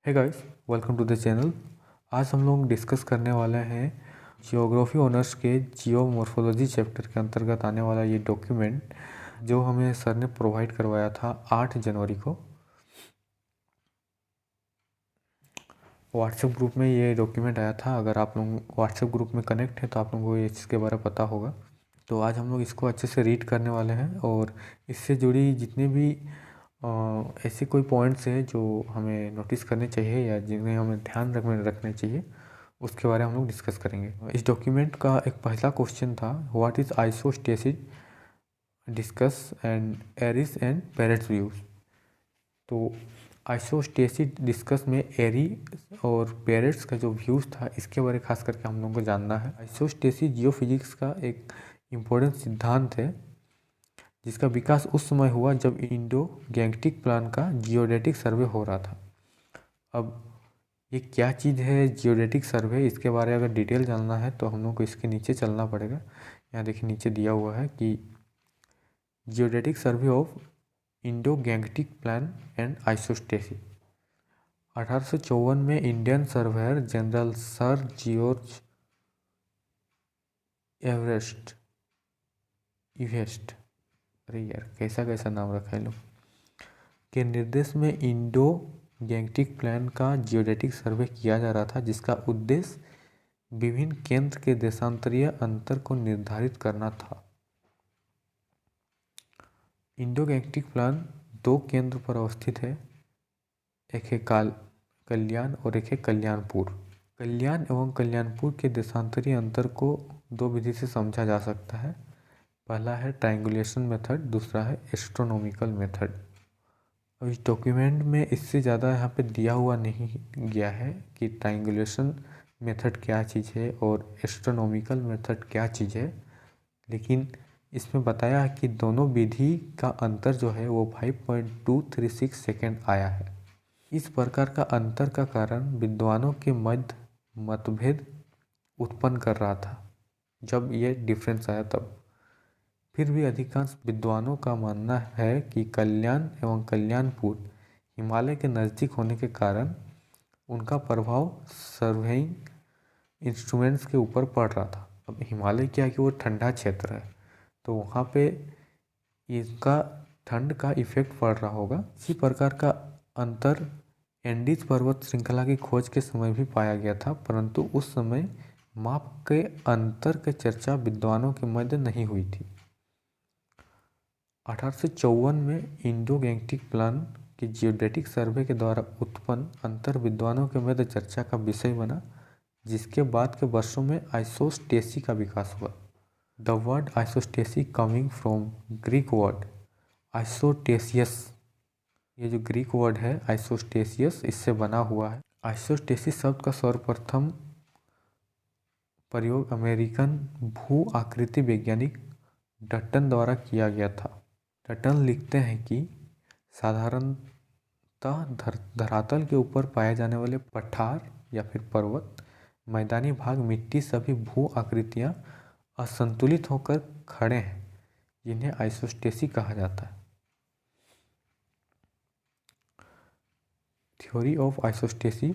Hey guys, welcome to the channel. आज हम लोग डिस्कस करने वाले हैं जियोग्राफी ऑनर्स के जियोमॉर्फोलॉजी चैप्टर के अंतर्गत आने वाला ये डॉक्यूमेंट जो हमें सर ने प्रोवाइड करवाया था 8 जनवरी को। व्हाट्सएप ग्रुप में ये डॉक्यूमेंट आया था। अगर आप लोग व्हाट्सएप ग्रुप में कनेक्ट हैं तो आप लोगों को ये चीज़ के बारे में पता होगा। तो आज हम लोग इसको अच्छे से रीड करने वाले हैं और इससे जुड़ी जितने भी ऐसे कोई पॉइंट्स हैं जो हमें नोटिस करने चाहिए या जिन्हें हमें ध्यान रखने चाहिए, उसके बारे में हम लोग डिस्कस करेंगे। इस डॉक्यूमेंट का एक पहला क्वेश्चन था, what is isostasy discuss and Airy's and Pratt's views. तो आइसोस्टेसिस डिस्कस में एरी और पेरेट्स का जो व्यूज़ था इसके बारे में खास करके हम लोगों को जानना है। आइसोस्टेसिस जियोफिजिक्स का एक इम्पोर्टेंट सिद्धांत है जिसका विकास उस समय हुआ जब इंडो गैंगटिक प्लान का जियोडेटिक सर्वे हो रहा था। अब ये क्या चीज़ है जियोडेटिक सर्वे, इसके बारे में अगर डिटेल जानना है तो हम लोग को इसके नीचे चलना पड़ेगा। यहाँ देखिए नीचे दिया हुआ है कि geodetic survey of Indo Gangetic plain and isostasy. 1854 में Indian surveyor general sir George Everest, अरे यार कैसा कैसा नाम रखा है लोग, के निर्देश में इंडो गैंगटिक प्लान का जियोडेटिक सर्वे किया जा रहा था, जिसका उद्देश्य विभिन्न केंद्र के देशांतरीय अंतर को निर्धारित करना था। इंडो गैंगटिक प्लान 2 केंद्र पर अवस्थित है, एक है कल्याण और एक है कल्याणपुर। कल्याण एवं कल्याणपुर के देशांतरीय अंतर को 2 विधि से समझा जा सकता है। पहला है ट्रायंगुलेशन मेथड, दूसरा है एस्ट्रोनॉमिकल मेथड। अब इस डॉक्यूमेंट में इससे ज़्यादा यहाँ पे दिया हुआ नहीं गया है कि ट्रायंगुलेशन मेथड क्या चीज़ है और एस्ट्रोनॉमिकल मेथड क्या चीज़ है, लेकिन इसमें बताया है कि दोनों विधि का अंतर जो है वो 5.236 सेकेंड आया है। इस प्रकार का अंतर का कारण विद्वानों के मध्य मतभेद उत्पन्न कर रहा था जब ये डिफरेंस आया तब। फिर भी अधिकांश विद्वानों का मानना है कि कल्याण एवं कल्याणपुर हिमालय के नज़दीक होने के कारण उनका प्रभाव सर्वेइंग इंस्ट्रूमेंट्स के ऊपर पड़ रहा था। अब हिमालय क्या है कि वो ठंडा क्षेत्र है, तो वहाँ पे इसका ठंड का इफेक्ट पड़ रहा होगा। इसी प्रकार का अंतर एंडीज पर्वत श्रृंखला की खोज के समय भी पाया गया था, परंतु उस समय माप के अंतर की चर्चा विद्वानों के मध्य नहीं हुई थी। 1854 में इंडो गैंगटिक प्लान के जियोडेटिक सर्वे के द्वारा उत्पन्न अंतर विद्वानों के मध्य चर्चा का विषय बना, जिसके बाद के वर्षों में आइसोस्टेसी का विकास हुआ। The word isostasy coming from Greek word isostasios, ये जो ग्रीक वर्ड है आइसोस्टेसियस इससे बना हुआ है। आइसोस्टेसिस शब्द का सर्वप्रथम प्रयोग अमेरिकन भू आकृति वैज्ञानिक डट्टन द्वारा किया गया था। डट्टन लिखते हैं कि साधारणतः धरातल के ऊपर पाए जाने वाले पठार या फिर पर्वत, मैदानी भाग, मिट्टी सभी भू आकृतियाँ असंतुलित होकर खड़े हैं, जिन्हें आइसोस्टेसी कहा जाता है। थ्योरी ऑफ आइसोस्टेसी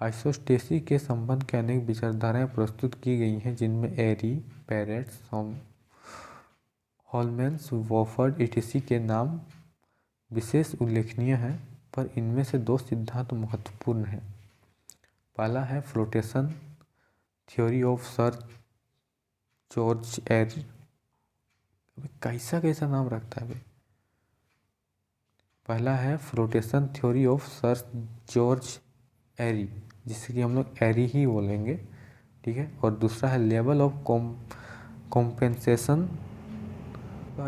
आइसोस्टेसी के संबंध के अनेक विचारधाराएं प्रस्तुत की गई हैं, जिनमें एरी, पेरेट्स, हॉलमैन्स, वॉफर्ड etc. के नाम विशेष उल्लेखनीय हैं, पर इनमें से 2 सिद्धांत महत्वपूर्ण हैं। पहला है flotation theory of sir George Airy, कैसा कैसा नाम रखता है भाई। पहला है flotation theory of sir George Airy, जिससे कि हम लोग एरी ही बोलेंगे, ठीक है। और दूसरा है लेवल ऑफ कॉम्पेंसेशन।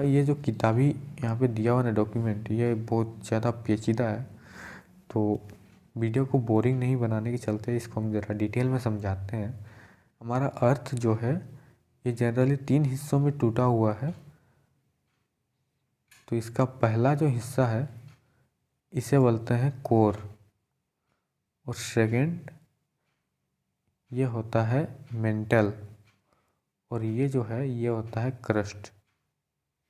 ये जो किताबी यहाँ पे दिया हुआ ना डॉक्यूमेंट, ये बहुत ज़्यादा पेचीदा है, तो वीडियो को बोरिंग नहीं बनाने के चलते इसको हम ज़रा डिटेल में समझाते हैं। हमारा अर्थ जो है ये जनरली 3 हिस्सों में टूटा हुआ है। तो इसका पहला जो हिस्सा है इसे बोलते हैं कोर, और सेकेंड ये होता है मेंटल, और ये जो है ये होता है क्रस्ट।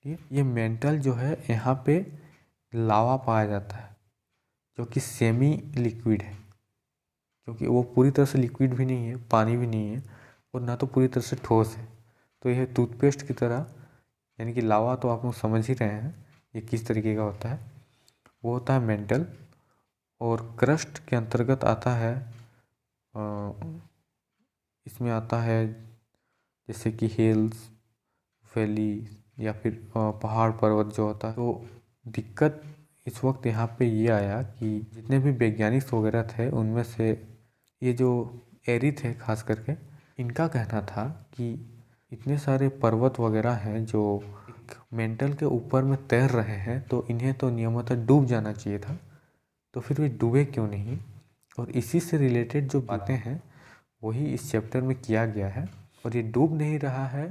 ये मेंटल जो है यहाँ पे लावा पाया जाता है जो कि सेमी लिक्विड है, क्योंकि वो पूरी तरह से लिक्विड भी नहीं है, पानी भी नहीं है, और ना तो पूरी तरह से ठोस है। तो यह टूथपेस्ट की तरह, यानी कि लावा तो आप लोग समझ ही रहे हैं ये किस तरीके का होता है। वो होता है मेंटल, और क्रस्ट के अंतर्गत आता है, इसमें आता है जैसे कि हिल्स, वैली, या फिर पहाड़ पर्वत जो होता है। तो दिक्कत इस वक्त यहाँ पे ये आया कि जितने भी वैज्ञानिक वगैरह थे उनमें से ये जो एरी थे खास करके, इनका कहना था कि इतने सारे पर्वत वगैरह हैं जो एक मेंटल के ऊपर में तैर रहे हैं, तो इन्हें तो नियमतः डूब जाना चाहिए था, तो फिर वे डूबे क्यों नहीं। और इसी से रिलेटेड जो बातें हैं वही इस चैप्टर में किया गया है। और ये डूब नहीं रहा है,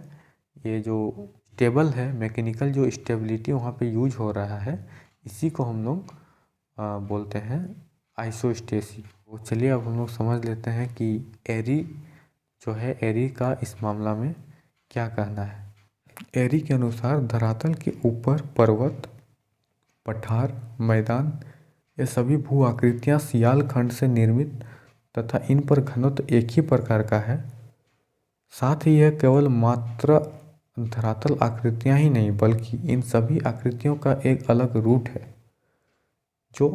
ये जो स्टेबल है, मैकेनिकल जो स्टेबिलिटी वहाँ पे यूज हो रहा है, इसी को हम लोग बोलते हैं आइसोस्टेसी। तो चलिए अब हम लोग समझ लेते हैं कि एरी जो है, एरी का इस मामला में क्या कहना है। एरी के अनुसार धरातल के ऊपर पर्वत, पठार, मैदान, ये सभी भू आकृतियाँ सियाल खंड से निर्मित तथा इन पर घनत्व एक ही प्रकार का है। साथ ही यह केवल मात्र धरातल आकृतियाँ ही नहीं, बल्कि इन सभी आकृतियों का एक अलग रूट है जो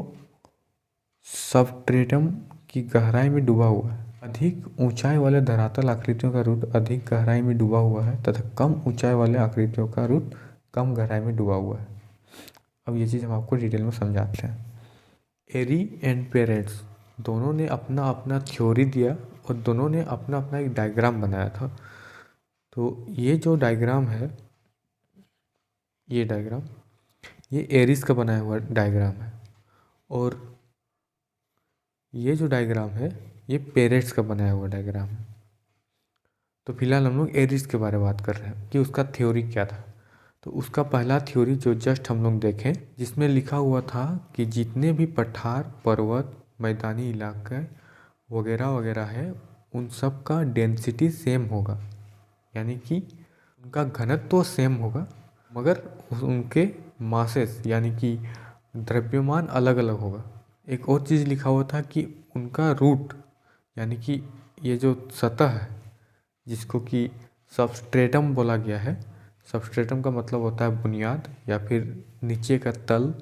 सबस्ट्रेटम की गहराई में डूबा हुआ है। अधिक ऊंचाई वाले धरातल आकृतियों का रूट अधिक गहराई में डूबा हुआ है तथा कम ऊंचाई वाले आकृतियों का रूट कम गहराई में डूबा हुआ है। अब ये चीज़ हम आपको डिटेल में समझाते हैं। एरी एंड पेरेट्स दोनों ने अपना अपना थ्योरी दिया और दोनों ने अपना अपना एक डायग्राम बनाया था। तो ये जो डायग्राम है, ये डायग्राम, ये एरीज का बनाया हुआ डायग्राम है, और ये जो डायग्राम है ये पेरेट्स का बनाया हुआ डायग्राम है। तो फिलहाल हम लोग एरीज के बारे में बात कर रहे हैं कि उसका थ्योरी क्या था। तो उसका पहला थ्योरी जो जस्ट हम लोग देखें, जिसमें लिखा हुआ था कि जितने भी पठार, पर्वत, मैदानी इलाके वगैरह वगैरह है, उन सब का डेंसिटी सेम होगा, यानी कि उनका घनत्व तो सेम होगा, मगर उनके मासेस यानी कि द्रव्यमान अलग अलग होगा। एक और चीज़ लिखा हुआ था कि उनका रूट, यानी कि ये जो सतह है जिसको कि सबस्ट्रेटम बोला गया है, सबस्ट्रेटम का मतलब होता है बुनियाद या फिर नीचे का तल,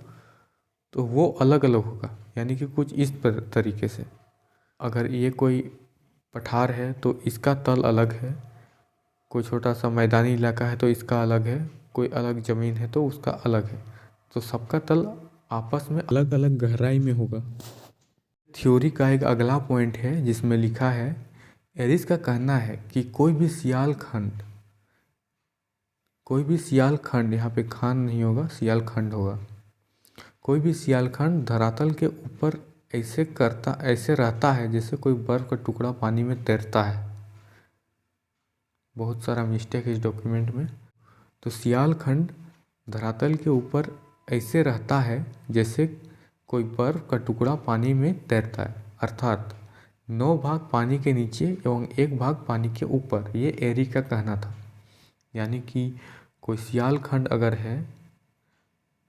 तो वो अलग अलग होगा। यानी कि कुछ इस तरीके से, अगर ये कोई पठार है तो इसका तल अलग है, कोई छोटा सा मैदानी इलाका है तो इसका अलग है, कोई अलग ज़मीन है तो उसका अलग है, तो सबका तल आपस में अलग अलग गहराई में होगा। थ्योरी का एक अगला पॉइंट है जिसमें लिखा है, एरिस का कहना है कि कोई भी सियाल खंड, यहाँ पे खान नहीं होगा, सियाल खंड होगा, कोई भी सियाल खंड धरातल के ऊपर ऐसे रहता है जैसे कोई बर्फ का टुकड़ा पानी में तैरता है। बहुत सारा मिस्टेक है इस डॉक्यूमेंट में। तो सियाल खंड धरातल के ऊपर ऐसे रहता है जैसे कोई बर्फ का टुकड़ा पानी में तैरता है, अर्थात 9 भाग पानी के नीचे एवं 1 भाग पानी के ऊपर, ये एरी का कहना था। यानी कि कोई सियाल खंड अगर है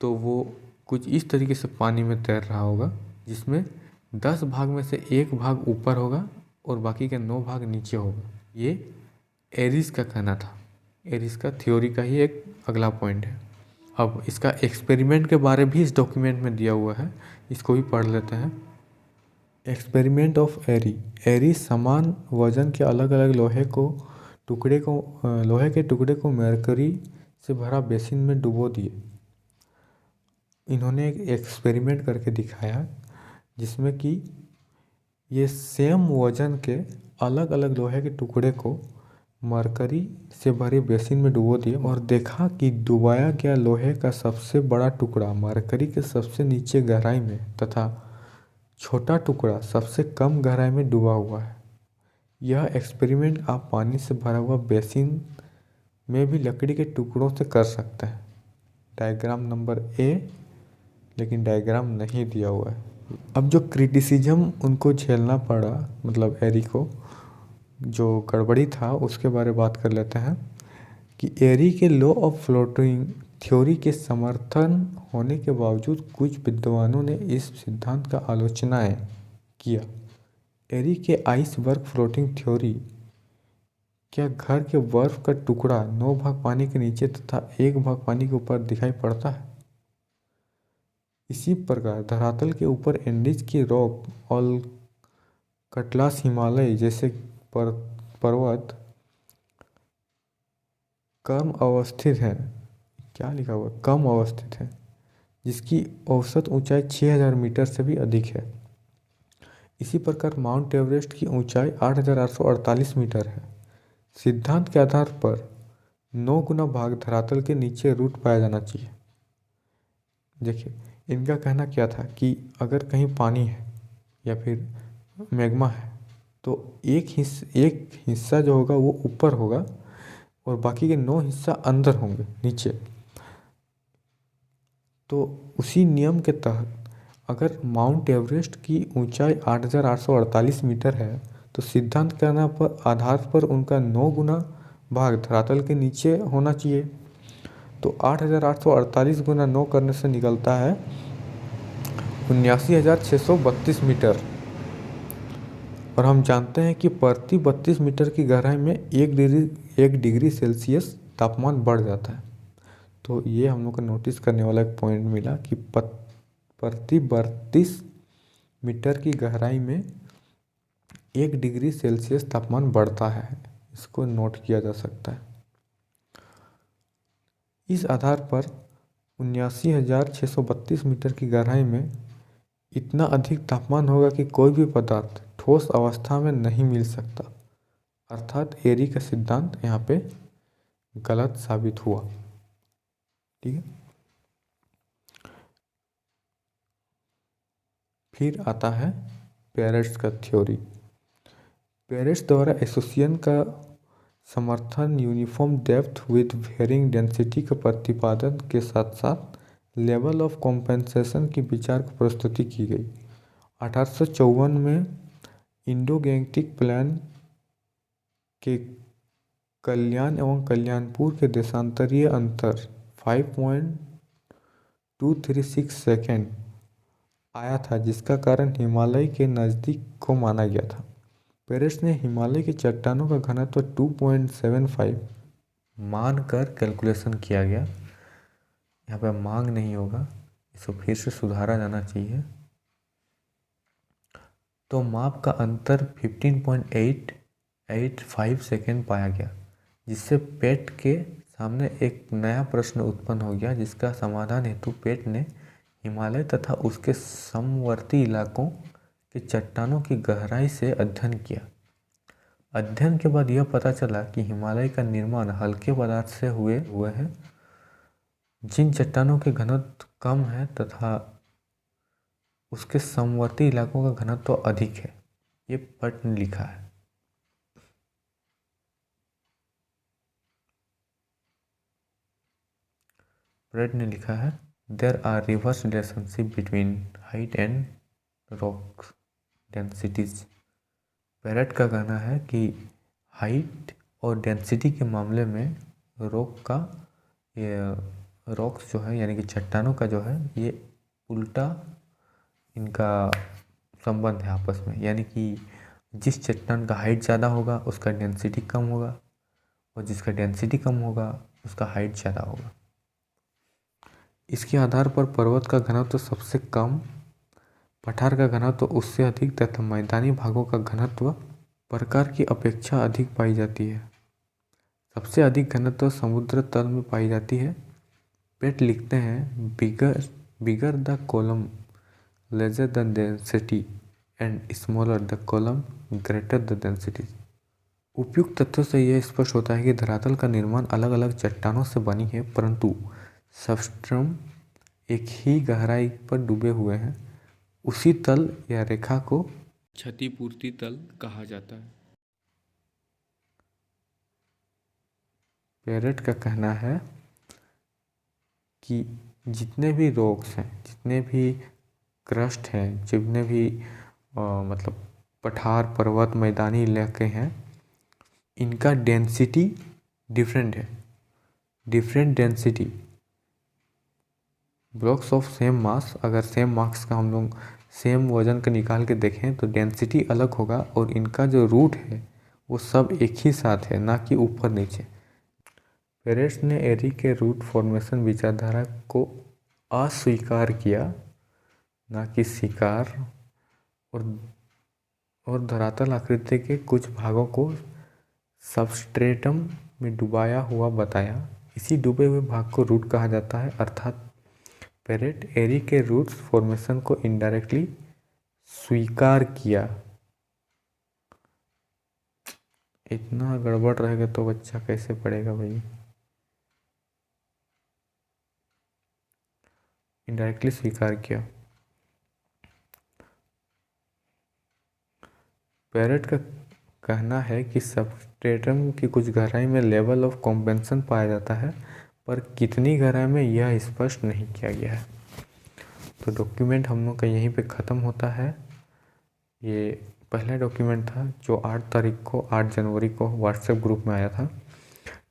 तो वो कुछ इस तरीके से पानी में तैर रहा होगा, जिसमें 10 भाग में से 1 भाग ऊपर होगा और बाकी के 9 भाग नीचे होगा। ये एरीज का कहना था। एरीज का थ्योरी का ही एक अगला पॉइंट है। अब इसका एक्सपेरिमेंट के बारे भी इस डॉक्यूमेंट में दिया हुआ है, इसको भी पढ़ लेते हैं। एक्सपेरिमेंट ऑफ एरी। एरी समान वजन के अलग अलग लोहे के टुकड़े को मरकरी से भरा बेसिन में डुबो दिए। इन्होंने एक एक्सपेरिमेंट करके दिखाया जिसमें कि ये सेम वजन के अलग अलग लोहे के टुकड़े को मरकरी से भरे बेसिन में डुबो दिए और देखा कि डुबाया गया लोहे का सबसे बड़ा टुकड़ा मरकरी के सबसे नीचे गहराई में तथा छोटा टुकड़ा सबसे कम गहराई में डूबा हुआ है। यह एक्सपेरिमेंट आप पानी से भरा हुआ बेसिन में भी लकड़ी के टुकड़ों से कर सकते हैं। डायग्राम नंबर ए, लेकिन डायग्राम नहीं दिया हुआ है। अब जो क्रिटिसिज्म उनको झेलना पड़ा, मतलब एरी को जो गड़बड़ी था उसके बारे में बात कर लेते हैं कि एरी के लॉ ऑफ फ्लोटिंग थ्योरी के समर्थन होने के बावजूद कुछ विद्वानों ने इस सिद्धांत का आलोचनाएं किया। एरी के आइसबर्ग फ्लोटिंग थ्योरी, क्या घर के बर्फ का टुकड़ा 9 भाग पानी के नीचे तथा 1 भाग पानी के ऊपर दिखाई पड़ता है? इसी प्रकार धरातल के ऊपर एंडीज की रॉक और कटलास हिमालय जैसे पर्वत कम अवस्थित है। क्या लिखा हुआ? कम अवस्थित है, जिसकी औसत ऊंचाई 6000 मीटर से भी अधिक है। इसी प्रकार माउंट एवरेस्ट की ऊंचाई 8848 मीटर है। सिद्धांत के आधार पर 9 गुना भाग धरातल के नीचे रूट पाया जाना चाहिए। देखिए, इनका कहना क्या था कि अगर कहीं पानी है या फिर मैग्मा है तो एक हिस्सा जो होगा वो ऊपर होगा और बाकी के 9 हिस्सा अंदर होंगे, नीचे। तो उसी नियम के तहत अगर माउंट एवरेस्ट की ऊंचाई 8848 मीटर है तो सिद्धांत के आधार पर उनका 9 गुना भाग धरातल के नीचे होना चाहिए। तो 8848 गुना 9 करने से निकलता है 79,632 मीटर। और हम जानते हैं कि प्रति 32 मीटर की गहराई में 1 डिग्री सेल्सियस तापमान बढ़ जाता है। तो ये हम लोग को नोटिस करने वाला एक पॉइंट मिला कि प्रति 32 मीटर की गहराई में 1 डिग्री सेल्सियस तापमान बढ़ता है। इसको नोट किया जा सकता है। इस आधार पर 79,632 मीटर की गहराई में इतना अधिक तापमान होगा कि कोई भी पदार्थ ठोस अवस्था में नहीं मिल सकता। अर्थात एरी का सिद्धांत यहाँ पे गलत साबित हुआ। ठीक है। फिर आता है पेरेट्स का थ्योरी। पेरेट्स द्वारा एसोसिएशन का समर्थन uniform depth with varying density के प्रतिपादन के साथ साथ लेवल ऑफ कॉम्पेंसेशन की विचार को प्रस्तुति की गई। 1854 में इंडो गैंगटिक प्लान के कल्याण एवं कल्याणपुर के देशांतरीय अंतर 5.236 सेकेंड आया था, जिसका कारण हिमालय के नज़दीक को माना गया था। पेरेट्स ने हिमालय की चट्टानों का घनत्व 2.75 मानकर कैलकुलेशन किया गया। यहाँ पे मांग नहीं होगा, इसको फिर से सुधारा जाना चाहिए। तो माप का अंतर 15.885 सेकेंड पाया गया, जिससे पेट के सामने एक नया प्रश्न उत्पन्न हो गया, जिसका समाधान हेतु पेट ने हिमालय तथा उसके समवर्ती इलाकों के चट्टानों की गहराई से अध्ययन किया। अध्ययन के बाद यह पता चला कि हिमालय का निर्माण हल्के पदार्थ से हुए हैं, जिन चट्टानों के घनत्व कम है तथा उसके समवर्ती इलाकों का घनत्व अधिक है। ये पट ने लिखा है। प्रेट ने लिखा है there are reverse relationship between height and rock densities. Pratt का कहना है कि हाइट और डेंसिटी के मामले में रॉक्स जो है यानी कि चट्टानों का जो है ये उल्टा इनका संबंध है आपस में। यानी कि जिस चट्टान का हाइट ज़्यादा होगा उसका डेंसिटी कम होगा और जिसका डेंसिटी कम होगा उसका हाइट ज़्यादा होगा। इसके आधार पर पर्वत का घनत्व सबसे कम, पठार का घनत्व उससे अधिक तथा मैदानी भागों का घनत्व प्रकार की अपेक्षा अधिक पाई जाती है। सबसे अधिक घनत्व समुद्र तल में पाई जाती है। पेट लिखते हैं bigger the column lesser the density and smaller the column greater the density. उपयुक्त तथ्यों से यह स्पष्ट होता है कि धरातल का निर्माण अलग अलग चट्टानों से बनी है, परंतु सबस्ट्रम एक ही गहराई पर डूबे हुए हैं। उसी तल या रेखा को क्षतिपूर्ति तल कहा जाता है। पेरेट का कहना है कि जितने भी रॉक्स हैं, जितने भी क्रस्ट हैं, जितने भी मतलब पठार, पर्वत, मैदानी इलाके हैं, इनका डेंसिटी डिफरेंट है। Different density blocks of same mass, अगर सेम मास का हम लोग सेम वजन का निकाल के देखें तो डेंसिटी अलग होगा और इनका जो रूट है वो सब एक ही साथ है, ना कि ऊपर नीचे। पेरेट्स ने एरी के रूट फॉर्मेशन विचारधारा को अस्वीकार किया, ना कि स्वीकार, और धरातल आकृति के कुछ भागों को सबस्ट्रेटम में डुबाया हुआ बताया। इसी डूबे हुए भाग को रूट कहा जाता है, अर्थात पेरेट एरी के रूट्स फॉर्मेशन को इनडायरेक्टली स्वीकार किया। इतना गड़बड़ रहेगा तो बच्चा कैसे पढ़ेगा भाई। इनडायरेक्टली स्वीकार किया। पेरेट का कहना है कि सबस्ट्रेटम की कुछ गहराई में लेवल ऑफ कॉम्पेंसन पाया जाता है, पर कितनी गहराई में यह स्पष्ट नहीं किया गया है। तो डॉक्यूमेंट हम लोग का यहीं पे ख़त्म होता है। ये पहला डॉक्यूमेंट था जो 8 जनवरी को व्हाट्सएप ग्रुप में आया था।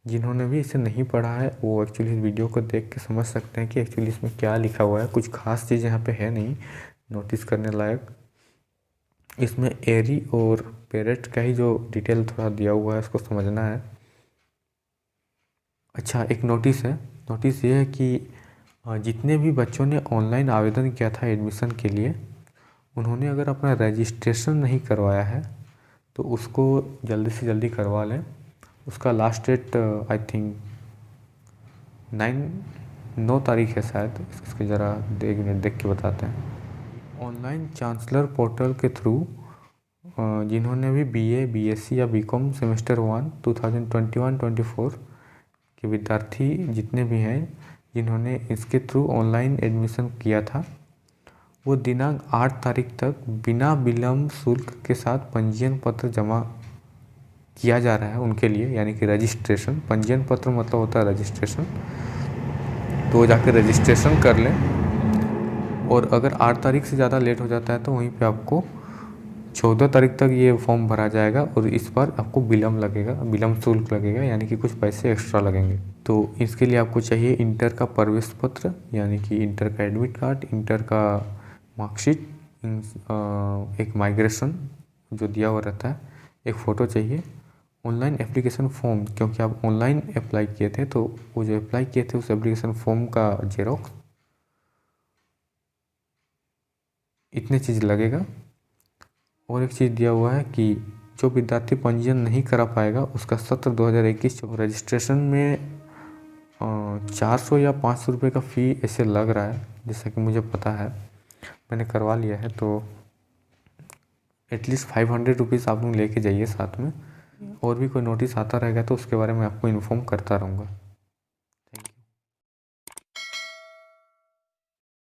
जिन्होंने भी इसे नहीं पढ़ा है वो एक्चुअली इस वीडियो को देख के समझ सकते हैं कि एक्चुअली इसमें क्या लिखा हुआ है। कुछ खास चीज़ यहाँ पे है नहीं नोटिस करने लायक। इसमें एरी और पेरेट का ही जो डिटेल थोड़ा दिया हुआ है उसको समझना है। अच्छा, एक नोटिस है। नोटिस ये है कि जितने भी बच्चों ने ऑनलाइन आवेदन किया था एडमिशन के लिए, उन्होंने अगर अपना रजिस्ट्रेशन नहीं करवाया है तो उसको जल्दी से जल्दी करवा लें। उसका लास्ट डेट आई थिंक 9 तारीख है शायद। इसके ज़रा 1 मिनट देख के बताते हैं। ऑनलाइन चांसलर पोर्टल के थ्रू जिन्होंने भी बीए, बीएससी या बीकॉम सेमेस्टर 1 2021-24 के विद्यार्थी जितने भी हैं जिन्होंने इसके थ्रू ऑनलाइन एडमिशन किया था, वो दिनांक 8 तारीख तक बिना विलम्ब शुल्क के साथ पंजीयन पत्र जमा किया जा रहा है उनके लिए, यानी कि रजिस्ट्रेशन। पंजीयन पत्र मतलब होता है रजिस्ट्रेशन। तो जाकर रजिस्ट्रेशन कर लें, और अगर 8 तारीख से ज़्यादा लेट हो जाता है तो वहीं पे आपको 14 तारीख तक ये फॉर्म भरा जाएगा और इस पर आपको विलम्ब लगेगा, विलम्ब शुल्क लगेगा, यानी कि कुछ पैसे एक्स्ट्रा लगेंगे। तो इसके लिए आपको चाहिए इंटर का प्रवेश पत्र, यानी कि इंटर का एडमिट कार्ड, इंटर का मार्कशीट, एक माइग्रेशन जो दिया हुआ रहता है, एक फ़ोटो चाहिए, ऑनलाइन एप्लीकेशन फॉर्म, क्योंकि आप ऑनलाइन अप्लाई किए थे तो वो जो अप्लाई किए थे उस एप्लीकेशन फॉर्म का जेरोक्स, इतने चीज़ लगेगा। और एक चीज़ दिया हुआ है कि जो विद्यार्थी पंजीयन नहीं करा पाएगा उसका सत्र 2021 रजिस्ट्रेशन में 400 या 500 रुपये का फ़ी ऐसे लग रहा है, जैसा कि मुझे पता है, मैंने करवा लिया है। तो एटलीस्ट 500 रुपीज़ आप लोग लेके जाइए साथ में। और भी कोई नोटिस आता रहेगा तो उसके बारे में आपको इन्फॉर्म करता रहूँगा।